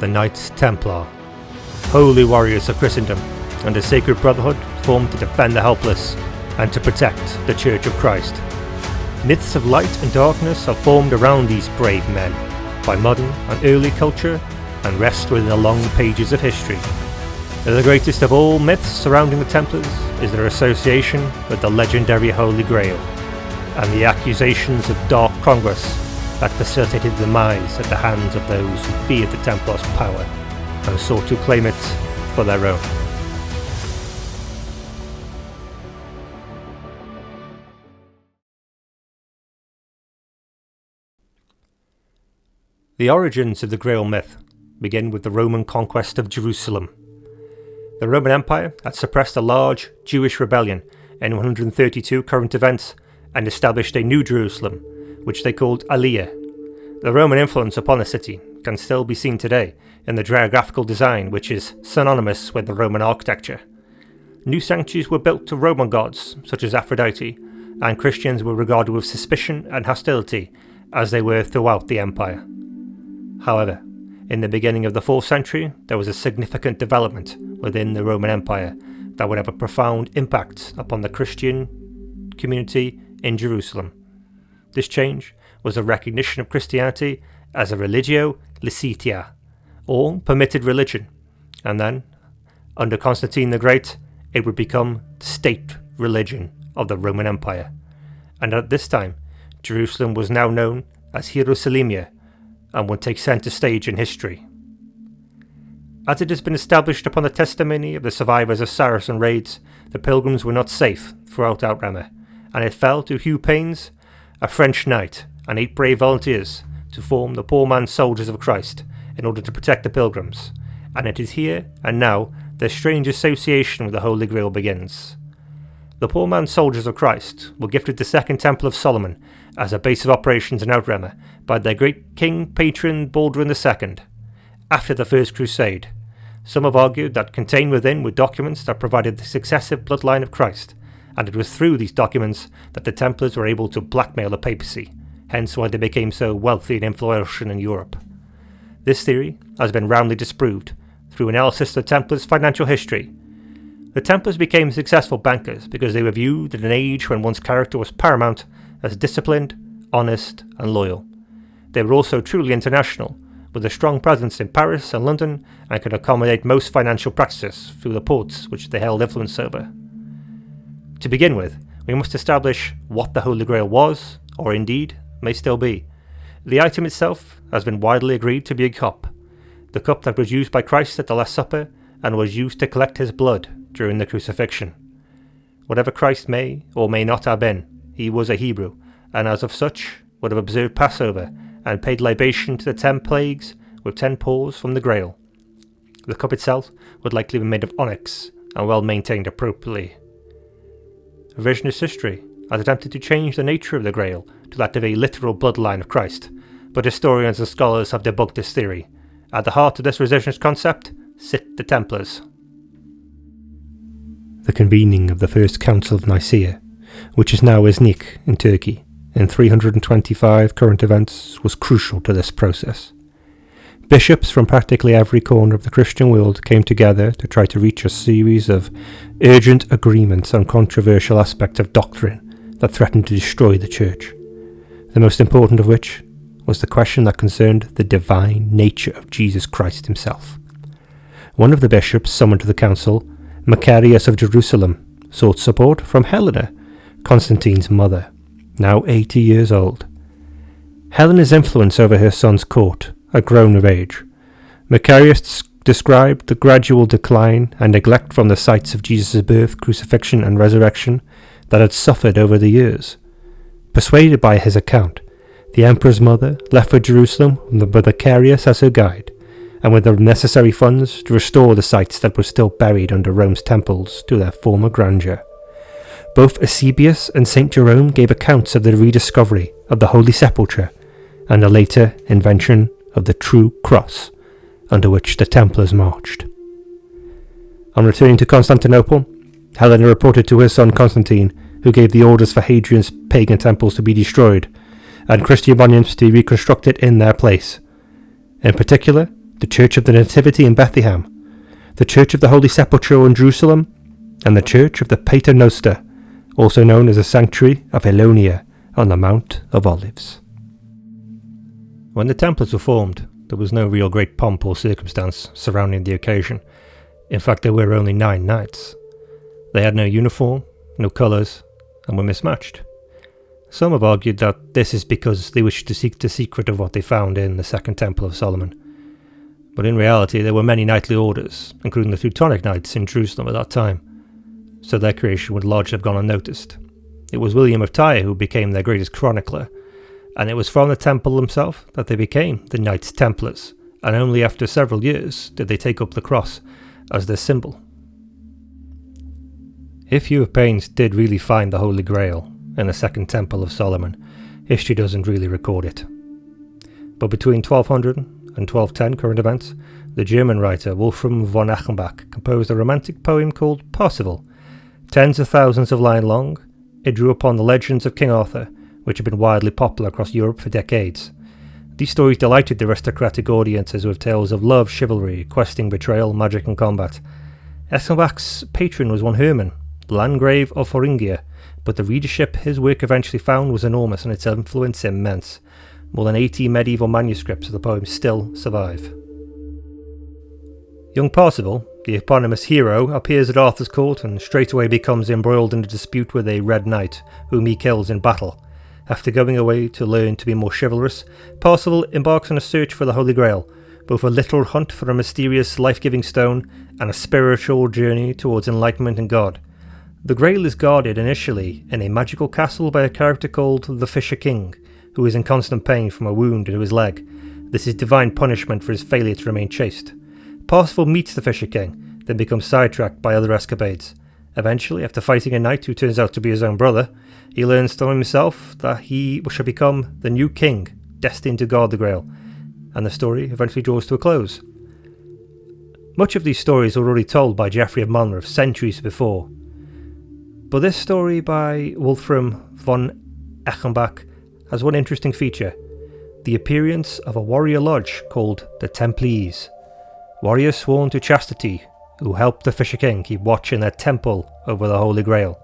the Knights Templar, holy warriors of Christendom, and a sacred brotherhood formed to defend the helpless and to protect the Church of Christ. Myths of light and darkness are formed around these brave men by modern and early culture and rest within the long pages of history. The greatest of all myths surrounding the Templars is their association with the legendary Holy Grail and the accusations of dark congress that facilitated demise at the hands of those who feared the Templars' power and sought to claim it for their own. The origins of the Grail myth begin with the Roman conquest of Jerusalem. The Roman Empire had suppressed a large Jewish rebellion in 132 current events and established a new Jerusalem, which they called Aliyah. The Roman influence upon the city can still be seen today in the geographical design, which is synonymous with the Roman architecture. New sanctuaries were built to Roman gods, such as Aphrodite, and Christians were regarded with suspicion and hostility, as they were throughout the empire. However, in the beginning of the 4th century, there was a significant development within the Roman Empire that would have a profound impact upon the Christian community in Jerusalem. This change was a recognition of Christianity as a religio licita, or permitted religion, and then, under Constantine the Great, it would become the state religion of the Roman Empire. And at this time, Jerusalem was now known as Hierusalemia and would take centre stage in history. As it has been established upon the testimony of the survivors of Saracen raids, the pilgrims were not safe throughout Outremer, and it fell to Hugh Paynes, a French knight, and 8 brave volunteers to form the Poor Man's Soldiers of Christ in order to protect the pilgrims, and it is here and now their strange association with the Holy Grail begins. The Poor Man's Soldiers of Christ were gifted the Second Temple of Solomon as a base of operations in Outremer by their great king patron Baldwin II. After the First Crusade, some have argued that contained within were documents that provided the successive bloodline of Christ, and it was through these documents that the Templars were able to blackmail the papacy, hence why they became so wealthy and influential in Europe. This theory has been roundly disproved through analysis of the Templars' financial history. The Templars became successful bankers because they were viewed in an age when one's character was paramount as disciplined, honest, and loyal. They were also truly international, with a strong presence in Paris and London, and could accommodate most financial practices through the ports which they held influence over. To begin with, we must establish what the Holy Grail was, or indeed may still be. The item itself has been widely agreed to be a cup, the cup that was used by Christ at the Last Supper and was used to collect his blood during the crucifixion. Whatever Christ may or may not have been, he was a Hebrew, and as of such would have observed Passover and paid libation to the 10 plagues with 10 paws from the Grail. The cup itself would likely be made of onyx and well maintained appropriately. Revisionist history has attempted to change the nature of the Grail to that of a literal bloodline of Christ, but historians and scholars have debunked this theory. At the heart of this revisionist concept sit the Templars. The convening of the First Council of Nicaea, which is now Iznik in Turkey, in 325 current events, was crucial to this process. Bishops from practically every corner of the Christian world came together to try to reach a series of urgent agreements on controversial aspects of doctrine that threatened to destroy the Church, the most important of which was the question that concerned the divine nature of Jesus Christ himself. One of the bishops summoned to the council, Macarius of Jerusalem, sought support from Helena, Constantine's mother, now 80 years old. Helena's influence over her son's court had grown of age. Macarius described the gradual decline and neglect from the sites of Jesus' birth, crucifixion and resurrection that had suffered over the years. Persuaded by his account, the emperor's mother left for Jerusalem with Macarius as her guide, and with the necessary funds to restore the sites that were still buried under Rome's temples to their former grandeur. Both Eusebius and St. Jerome gave accounts of the rediscovery of the Holy Sepulchre and the later invention of the true cross under which the Templars marched. On returning to Constantinople, Helena reported to her son Constantine, who gave the orders for Hadrian's pagan temples to be destroyed and Christian monuments to be reconstructed in their place. In particular, the Church of the Nativity in Bethlehem, the Church of the Holy Sepulchre in Jerusalem, and the Church of the Pater Noster, also known as the Sanctuary of Elonia on the Mount of Olives. When the Templars were formed, there was no real great pomp or circumstance surrounding the occasion. In fact, there were only 9 knights. They had no uniform, no colours, and were mismatched. Some have argued that this is because they wished to seek the secret of what they found in the Second Temple of Solomon. But in reality, there were many knightly orders, including the Teutonic Knights in Jerusalem at that time, so their creation would largely have gone unnoticed. It was William of Tyre who became their greatest chronicler, and it was from the temple himself that they became the Knights Templars, and only after several years did they take up the cross as their symbol. If Hugh of Paynes did really find the Holy Grail in the Second Temple of Solomon, history doesn't really record it. But between 1200 and 1210 current events, the German writer Wolfram von Achenbach composed a romantic poem called Parzival. Tens of thousands of lines long, it drew upon the legends of King Arthur, which had been widely popular across Europe for decades. These stories delighted the aristocratic audiences with tales of love, chivalry, questing, betrayal, magic and combat. Achenbach's patron was one Hermann, Landgrave of Thuringia, but the readership his work eventually found was enormous and its influence immense. More than 80 medieval manuscripts of the poem still survive. Young Parzival, the eponymous hero, appears at Arthur's court and straightway becomes embroiled in a dispute with a Red Knight, whom he kills in battle. After going away to learn to be more chivalrous, Parzival embarks on a search for the Holy Grail, both a literal hunt for a mysterious life-giving stone and a spiritual journey towards enlightenment in God. The Grail is guarded initially in a magical castle by a character called the Fisher King, who is in constant pain from a wound to his leg. This is divine punishment for his failure to remain chaste. Parzival meets the Fisher King, then becomes sidetracked by other escapades. Eventually, after fighting a knight who turns out to be his own brother, he learns from himself that he shall become the new king, destined to guard the Grail, and the story eventually draws to a close. Much of these stories were already told by Geoffrey of Monmouth centuries before, but this story by Wolfram von Achenbach has one interesting feature: the appearance of a warrior lodge called the Templars, warriors sworn to chastity who helped the Fisher King keep watch in their temple over the Holy Grail.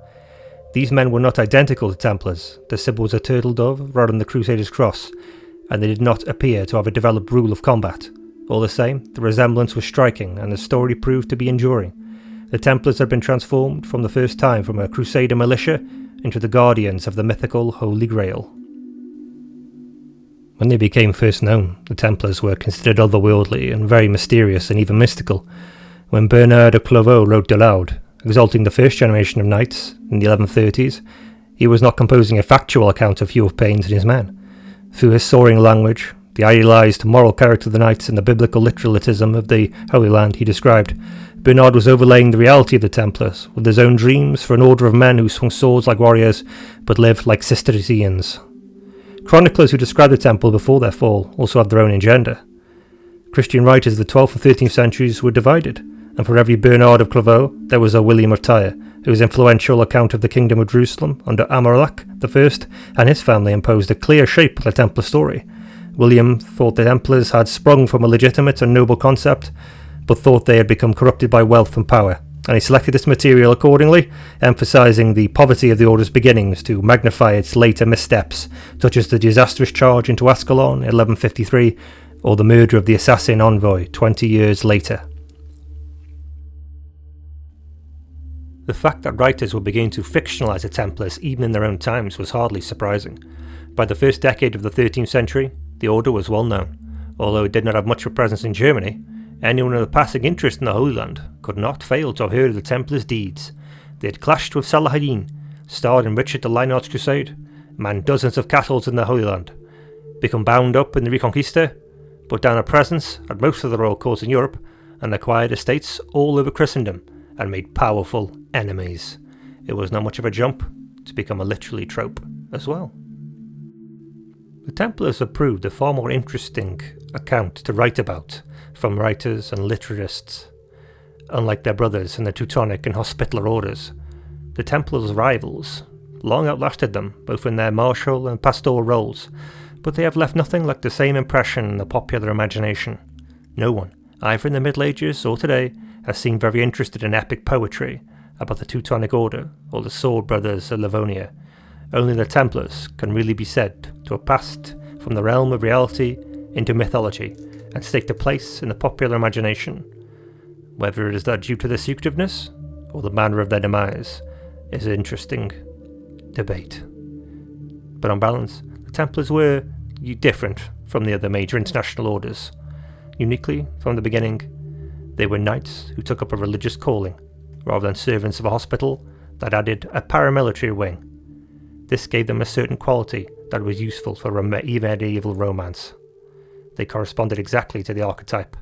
These men were not identical to Templars. The symbol was a turtle dove rather than the Crusader's cross, and they did not appear to have a developed rule of combat. All the same, the resemblance was striking, and the story proved to be enduring. The Templars had been transformed from the first time from a Crusader militia into the guardians of the mythical Holy Grail. When they became first known, the Templars were considered otherworldly and very mysterious and even mystical. When Bernard of Clairvaux wrote aloud, exalting the first generation of knights in the 1130s, he was not composing a factual account of Hugh of Paynes and his men. Through his soaring language, the idealised moral character of the knights and the biblical literalism of the Holy Land he described, Bernard was overlaying the reality of the Templars with his own dreams for an order of men who swung swords like warriors but lived like Cistercians. Chroniclers who describe the temple before their fall also have their own agenda. Christian writers of the 12th and 13th centuries were divided, and for every Bernard of Clairvaux there was a William of Tyre, whose influential account of the Kingdom of Jerusalem under Amalric I and his family imposed a clear shape on the Templar story. William thought the Templars had sprung from a legitimate and noble concept, but thought they had become corrupted by wealth and power, and he selected this material accordingly, emphasising the poverty of the order's beginnings to magnify its later missteps, such as the disastrous charge into Ascalon in 1153, or the murder of the assassin envoy 20 years later. The fact that writers were beginning to fictionalise the Templars even in their own times was hardly surprising. By the first decade of the 13th century, the order was well known. Although it did not have much of a presence in Germany, anyone with a passing interest in the Holy Land could not fail to have heard of the Templars' deeds. They had clashed with Saladin, starred in Richard the Lionheart's Crusade, manned dozens of castles in the Holy Land, become bound up in the Reconquista, put down a presence at most of the royal courts in Europe, and acquired estates all over Christendom, and made powerful enemies. It was not much of a jump to become a literary trope as well. The Templars have proved a far more interesting account to write about from writers and literarists. Unlike their brothers in the Teutonic and Hospitaller orders, the Templars' rivals long outlasted them both in their martial and pastoral roles, but they have left nothing like the same impression in the popular imagination. No one, either in the Middle Ages or today, has seemed very interested in epic poetry about the Teutonic Order or the Sword Brothers of Livonia. Only the Templars can really be said to have passed from the realm of reality into mythology and staked a place in the popular imagination. Whether it is that due to their secretiveness or the manner of their demise is an interesting debate. But on balance, the Templars were different from the other major international orders. Uniquely, from the beginning, they were knights who took up a religious calling, rather than servants of a hospital that added a paramilitary wing. This gave them a certain quality that was useful for medieval romance. They corresponded exactly to the archetype,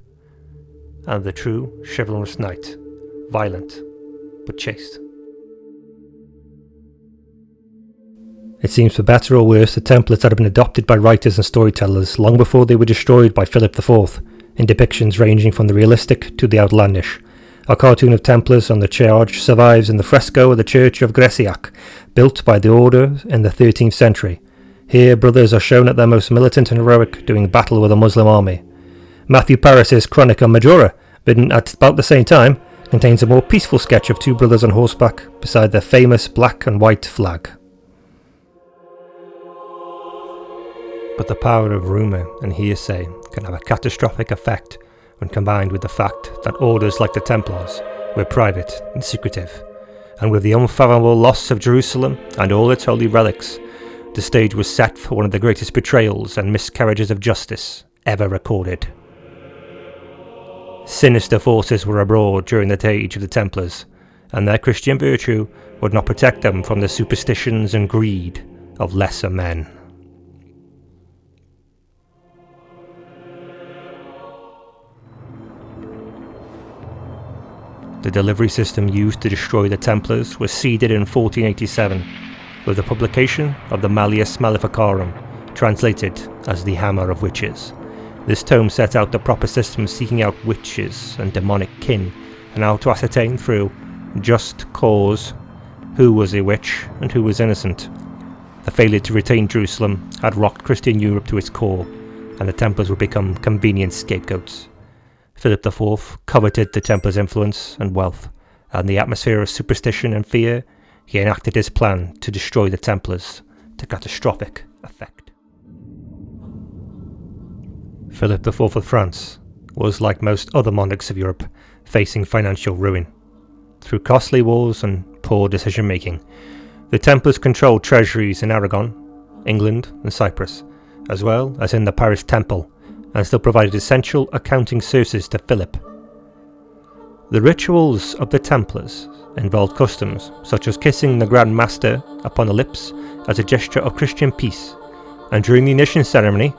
and the true chivalrous knight, violent but chaste. It seems for better or worse, the Templars had been adopted by writers and storytellers long before they were destroyed by Philip IV, in depictions ranging from the realistic to the outlandish. A cartoon of Templars on the charge survives in the fresco of the Church of Greciac, built by the order in the 13th century. Here, brothers are shown at their most militant and heroic, doing battle with a Muslim army. Matthew Paris's Chronica Majora, written at about the same time, contains a more peaceful sketch of two brothers on horseback beside their famous black and white flag. But the power of rumour and hearsay can have a catastrophic effect when combined with the fact that orders like the Templars were private and secretive, and with the unfathomable loss of Jerusalem and all its holy relics, the stage was set for one of the greatest betrayals and miscarriages of justice ever recorded. Sinister forces were abroad during the age of the Templars, and their Christian virtue would not protect them from the superstitions and greed of lesser men. The delivery system used to destroy the Templars was seeded in 1487 with the publication of the Malleus Maleficarum, translated as the Hammer of Witches. This tome set out the proper system seeking out witches and demonic kin, and how to ascertain through just cause who was a witch and who was innocent. The failure to retain Jerusalem had rocked Christian Europe to its core, and the Templars would become convenient scapegoats. Philip IV coveted the Templars' influence and wealth, and the atmosphere of superstition and fear, he enacted his plan to destroy the Templars to catastrophic effect. Philip IV of France was, like most other monarchs of Europe, facing financial ruin. Through costly wars and poor decision-making, the Templars controlled treasuries in Aragon, England and Cyprus, as well as in the Paris Temple, and still provided essential accounting services to Philip. The rituals of the Templars involved customs such as kissing the Grand Master upon the lips as a gesture of Christian peace, and during the initiation ceremony,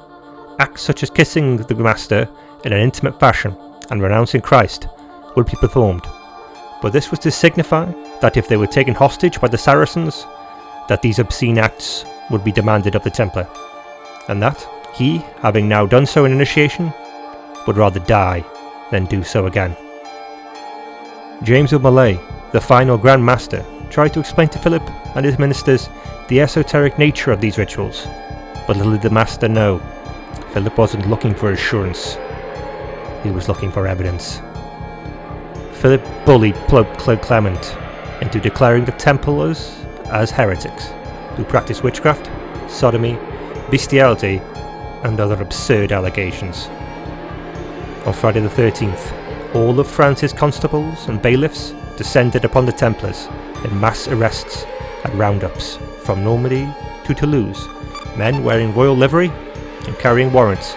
acts such as kissing the Master in an intimate fashion and renouncing Christ would be performed. But this was to signify that if they were taken hostage by the Saracens, that these obscene acts would be demanded of the Templar, and that he, having now done so in initiation, would rather die than do so again. James of Malay, the final Grand Master, tried to explain to Philip and his ministers the esoteric nature of these rituals, but little did the Master know, Philip wasn't looking for assurance, he was looking for evidence. Philip bullied Pope Clement into declaring the Templars as heretics, who practiced witchcraft, sodomy, bestiality, and other absurd allegations. On Friday the 13th, all of France's constables and bailiffs descended upon the Templars in mass arrests and roundups from Normandy to Toulouse. Men wearing royal livery and carrying warrants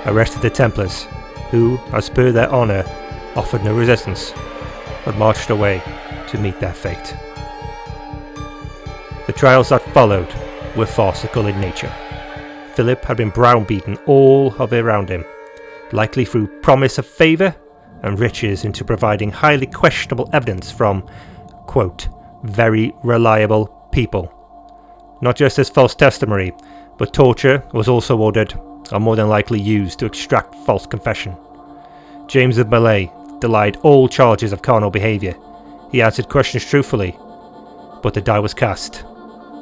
arrested the Templars, who, as per their honour, offered no resistance, but marched away to meet their fate. The trials that followed were farcical in nature. Philip had been browbeaten all of around him, likely through promise of favour and riches into providing highly questionable evidence from, quote, very reliable people. Not just as false testimony, but torture was also ordered and more than likely used to extract false confession. James of Malay denied all charges of carnal behaviour. He answered questions truthfully, but the die was cast.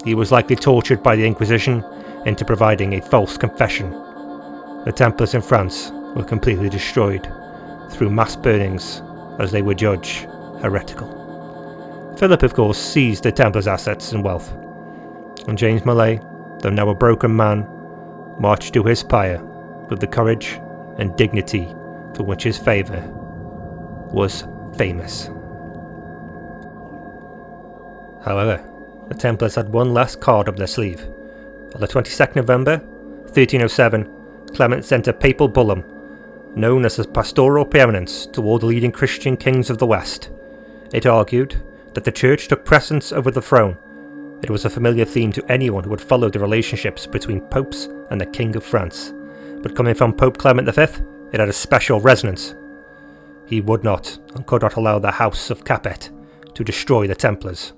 He was likely tortured by the Inquisition into providing a false confession. The Templars in France were completely destroyed, through mass burnings as they were judged heretical. Philip, of course, seized the Templars' assets and wealth, and James Mallet, though now a broken man, marched to his pyre with the courage and dignity for which his favour was famous. However, the Templars had one last card up their sleeve. On the 22nd November, 1307, Clement sent a papal bullum, known as the Pastoral Preeminence, to all the leading Christian kings of the West. It argued that the Church took precedence over the throne. It was a familiar theme to anyone who had followed the relationships between popes and the King of France, but coming from Pope Clement V, it had a special resonance. He would not and could not allow the House of Capet to destroy the Templars.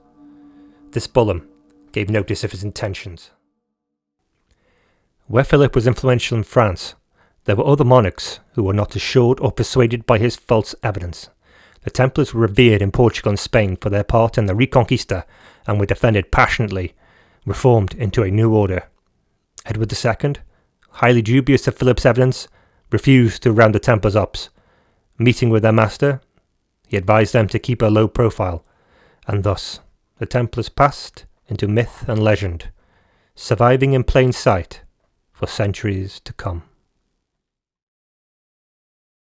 This bullum gave notice of his intentions. Where Philip was influential in France, there were other monarchs who were not assured or persuaded by his false evidence. The Templars were revered in Portugal and Spain for their part in the Reconquista and were defended passionately, reformed into a new order. Edward II, highly dubious of Philip's evidence, refused to round the Templars up. Meeting with their master, he advised them to keep a low profile, and thus the Templars passed into myth and legend, surviving in plain sight for centuries to come.